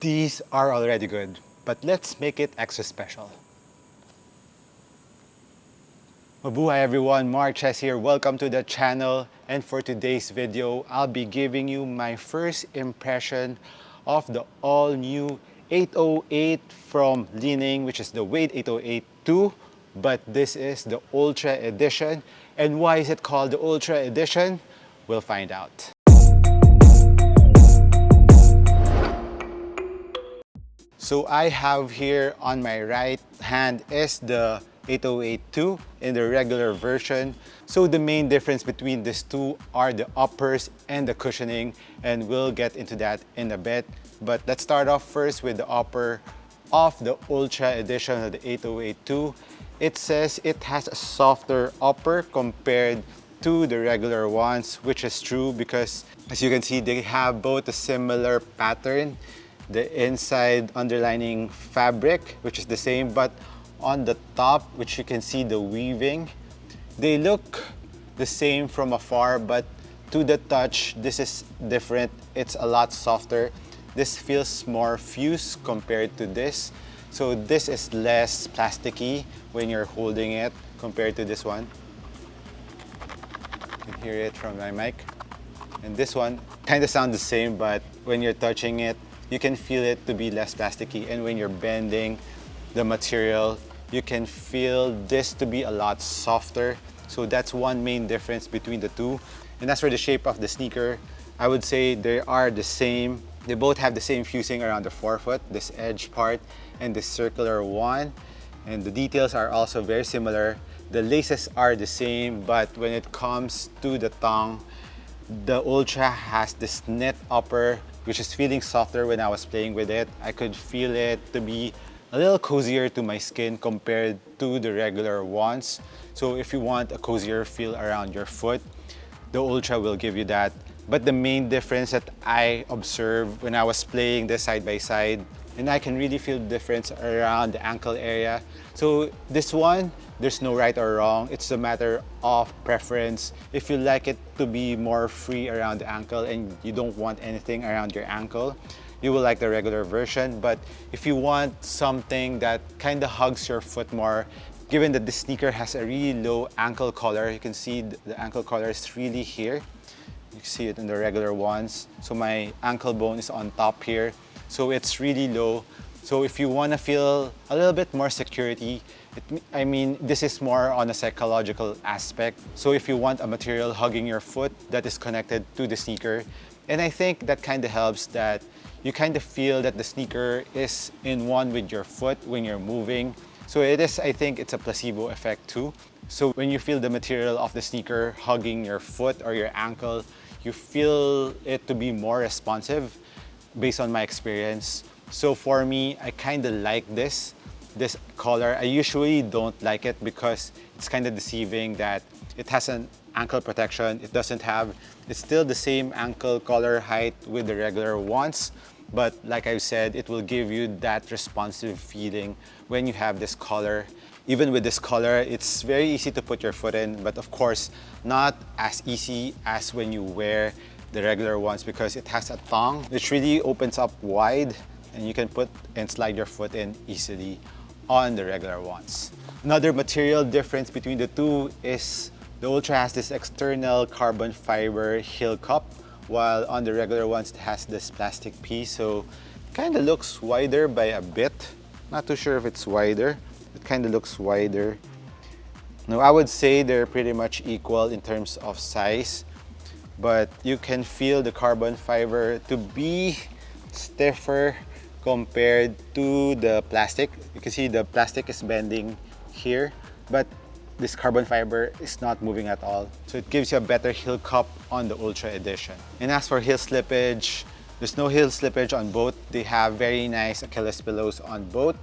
These are already good, but let's make it extra special. Mabuhay everyone, MARKCHES here. Welcome to the channel. And for today's video, I'll be giving you my first impression of the all-new 808 from Li-Ning, which is the Wade 808 II, but this is the Ultra Edition. And why is it called the Ultra Edition? We'll find out. So I have here on my right hand is the 808 II in the regular version. So the main difference between these two are the uppers and the cushioning, and we'll get into that in a bit. But let's start off first with the upper of the Ultra Edition of the 808 II. It says it has a softer upper compared to the regular ones, which is true because as you can see, they have both a similar pattern. The inside underlining fabric, which is the same, but on the top, which you can see the weaving, they look the same from afar, but to the touch, this is different. It's a lot softer. This feels more fused compared to this. So this is less plasticky when you're holding it compared to this one. You can hear it from my mic. And this one kind of sounds the same, but when you're touching it, you can feel it to be less plasticky, and when you're bending the material, you can feel this to be a lot softer. So that's one main difference between the two. And as for the shape of the sneaker, I would say they are the same. They both have the same fusing around the forefoot, this edge part and this circular one. And the details are also very similar. The laces are the same, but when it comes to the tongue, the Ultra has this knit upper, which is feeling softer when I was playing with it. I could feel it to be a little cozier to my skin compared to the regular ones. So if you want a cozier feel around your foot, the Ultra will give you that. But the main difference that I observed when I was playing this side by side, and I can really feel the difference around the ankle area. So this one, there's no right or wrong. It's a matter of preference. If you like it to be more free around the ankle and you don't want anything around your ankle, you will like the regular version. But if you want something that kind of hugs your foot more, given that this sneaker has a really low ankle collar, you can see the ankle collar is really here. You can see it in the regular ones. So my ankle bone is on top here. So it's really low. So if you want to feel a little bit more security, this is more on a psychological aspect. So if you want a material hugging your foot that is connected to the sneaker, and I think that kind of helps that you kind of feel that the sneaker is in one with your foot when you're moving. So I think it's a placebo effect too. So when you feel the material of the sneaker hugging your foot or your ankle, you feel it to be more responsive based on my experience. So for me, I kind of like this collar. I usually don't like it because it's kind of deceiving that it has an ankle protection. It's still the same ankle collar height with the regular ones. But like I said, it will give you that responsive feeling when you have this collar. Even with this collar, it's very easy to put your foot in, but of course, not as easy as when you wear the regular ones because it has a tongue which really opens up wide and you can put and slide your foot in easily on the regular ones. Another material difference between the two is the Ultra has this external carbon fiber heel cup, while on the regular ones it has this plastic piece. So it kind of looks wider by a bit. Not too sure if it's wider. It kind of looks wider. Now I would say they're pretty much equal in terms of size, but you can feel the carbon fiber to be stiffer compared to the plastic. You can see the plastic is bending here, but this carbon fiber is not moving at all. So it gives you a better heel cup on the Ultra Edition. And as for heel slippage, there's no heel slippage on both. They have very nice Achilles pillows on both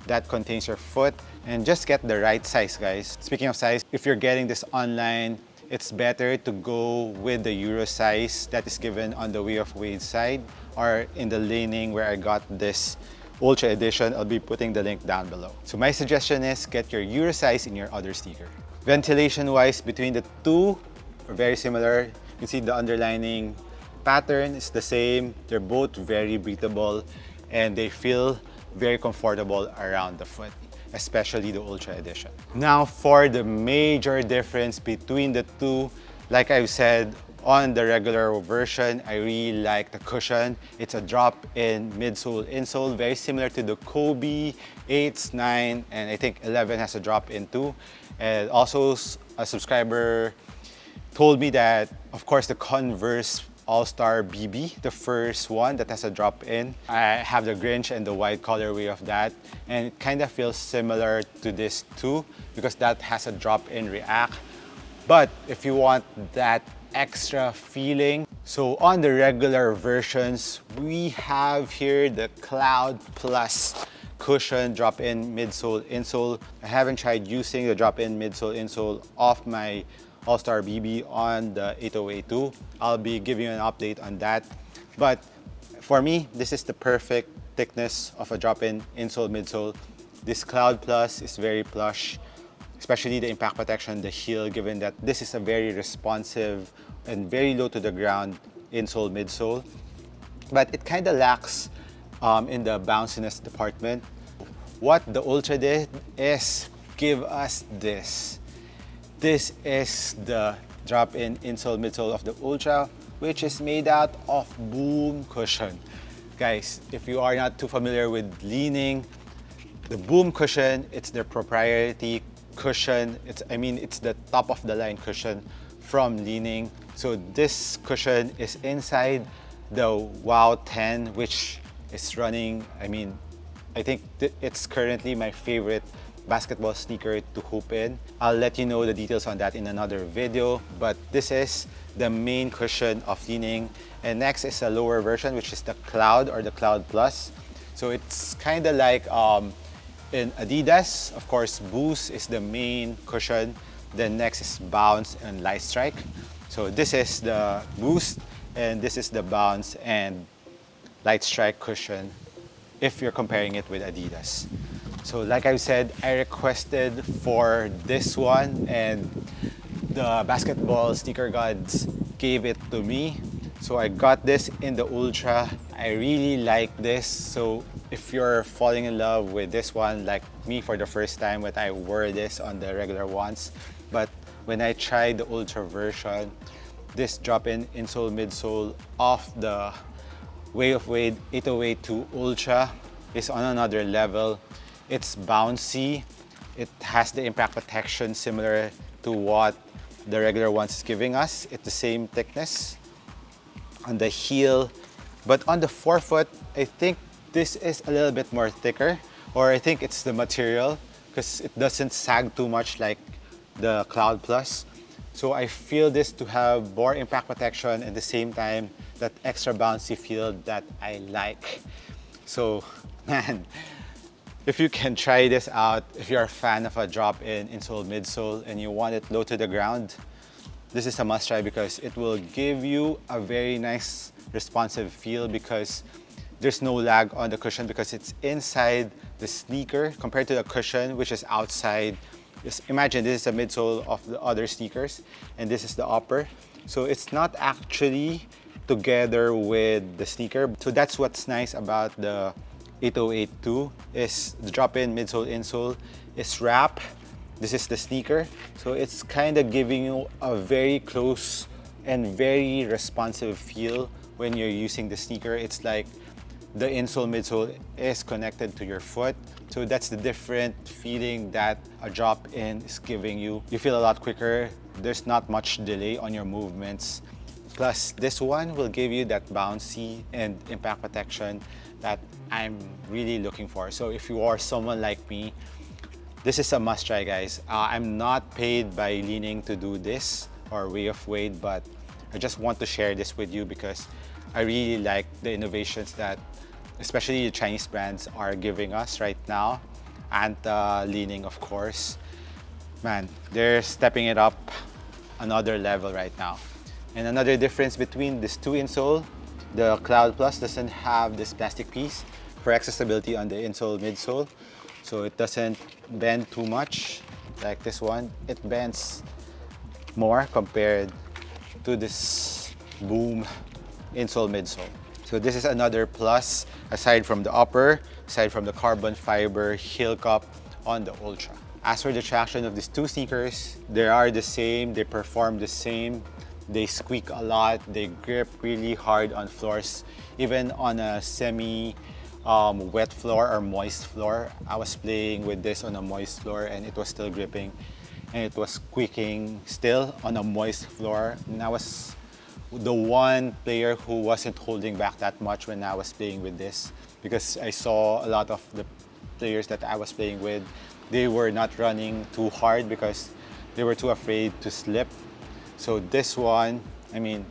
that contains your foot. And just get the right size, guys. Speaking of size, if you're getting this online, it's better to go with the Euro size that is given on the Way of Wade side or in the Li-Ning where I got this Ultra Edition. I'll be putting the link down below. So my suggestion is get your Euro size in your other sneaker. Ventilation wise, between the two are very similar. You can see the underlining pattern is the same. They're both very breathable. and they feel very comfortable around the foot, especially the Ultra Edition. Now for the major difference between the two, like I've said, on the regular version, I really like the cushion. It's a drop-in midsole insole, very similar to the Kobe 8s, 9, and I think 11 has a drop-in too. And also a subscriber told me that, of course, the Converse All-Star BB, the first one that has a drop-in. I have the Grinch and the white colorway of that, and it kind of feels similar to this too, because that has a drop-in React. But if you want that extra feeling, so on the regular versions, we have here the Cloud Plus cushion drop-in midsole insole. I haven't tried using the drop-in midsole insole of my All-Star BB on the 8082. I'll be giving you an update on that. But for me, this is the perfect thickness of a drop-in insole midsole. This Cloud Plus is very plush, especially the impact protection, the heel, given that this is a very responsive and very low to the ground insole midsole. But it kind of lacks in the bounciness department. What the Ultra did is give us this. This is the drop-in insole midsole of the Ultra, which is made out of Boom cushion. Guys, if you are not too familiar with Li-Ning, the Boom cushion, it's their proprietary cushion. It's the top of the line cushion from Li-Ning. So this cushion is inside the Wow 10, which is running, I think it's currently my favorite basketball sneaker to hoop in. I'll let you know the details on that in another video, but this is the main cushion of Li-Ning. And next is a lower version, which is the Cloud or the Cloud Plus. So it's kind of like in Adidas, of course, Boost is the main cushion. Then next is Bounce and Light Strike. So this is the Boost, and this is the Bounce and Light Strike cushion if you're comparing it with Adidas. So like I said, I requested for this one, and the basketball sneaker gods gave it to me. So I got this in the Ultra. I really like this. So if you're falling in love with this one, like me for the first time when I wore this on the regular ones, but when I tried the Ultra version, this drop-in insole midsole of the Way of Wade 8082 Ultra is on another level. It's bouncy. It has the impact protection similar to what the regular ones is giving us. It's the same thickness on the heel, but on the forefoot, I think this is a little bit more thicker, or I think it's the material, because it doesn't sag too much like the Cloud Plus. So I feel this to have more impact protection and at the same time that extra bouncy feel that I like. So man, if you can try this out, if you're a fan of a drop-in insole midsole and you want it low to the ground, this is a must try because it will give you a very nice responsive feel, because there's no lag on the cushion because it's inside the sneaker compared to the cushion, which is outside. Just imagine this is a midsole of the other sneakers and this is the upper. So it's not actually together with the sneaker. So that's what's nice about the 8082 is the drop-in midsole insole is wrap. This is the sneaker. So it's kind of giving you a very close and very responsive feel when you're using the sneaker. It's like the insole midsole is connected to your foot. So that's the different feeling that a drop-in is giving you. You feel a lot quicker. There's not much delay on your movements. Plus, this one will give you that bouncy and impact protection that I'm really looking for. So if you are someone like me, this is a must try, guys. I'm not paid by Li-Ning to do this or Way of Wade, but I just want to share this with you because I really like the innovations that especially the Chinese brands are giving us right now, and Li-Ning, of course. Man, they're stepping it up another level right now. And another difference between these two insole, the Cloud Plus doesn't have this plastic piece for accessibility on the insole midsole, so it doesn't bend too much like this one. It bends more compared to this Boom insole midsole. So this is another plus aside from the upper, aside from the carbon fiber heel cup on the Ultra. As for the traction of these two sneakers, they are the same, they perform the same. They squeak a lot, they grip really hard on floors, even on a semi wet floor or moist floor. I was playing with this on a moist floor and it was still gripping, and it was squeaking still on a moist floor. And I was the one player who wasn't holding back that much when I was playing with this, because I saw a lot of the players that I was playing with, they were not running too hard because they were too afraid to slip. So this one, I mean,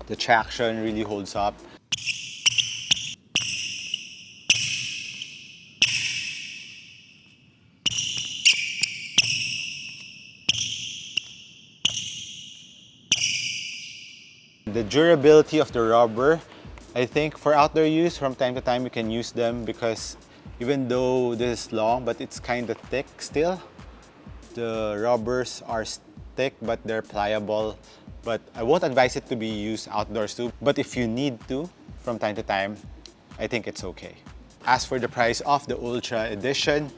the traction really holds up. The durability of the rubber, I think for outdoor use, from time to time you can use them, because even though this is long, but it's kind of thick still. The rubbers are thick, but they're pliable. But I won't advise it to be used outdoors too. But if you need to, from time to time, I think it's okay. As for the price of the Ultra Edition,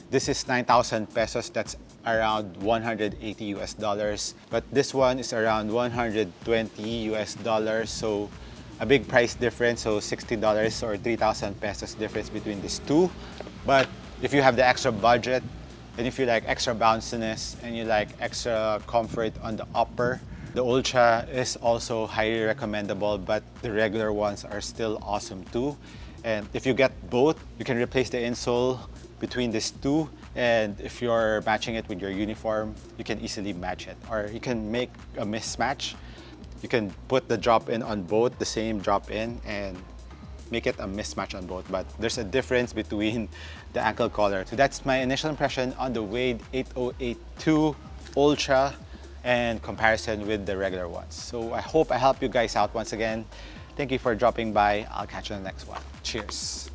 this is 9,000 pesos. That's around 180 US dollars. But this one is around 120 US dollars. So a big price difference. So $60 or 3,000 pesos difference between these two. But if you have the extra budget, and if you like extra bounciness and you like extra comfort on the upper, the Ultra is also highly recommendable, but the regular ones are still awesome too. And if you get both, you can replace the insole between these two, and if you're matching it with your uniform, you can easily match it. Or you can make a mismatch. You can put the drop-in on both, the same drop-in, and make it a mismatch on both. But there's a difference between the ankle collar. So that's my initial impression on the Wade 8082 Ultra and comparison with the regular ones. So I hope I helped you guys out once again. Thank you for dropping by. I'll catch you on the next one. Cheers.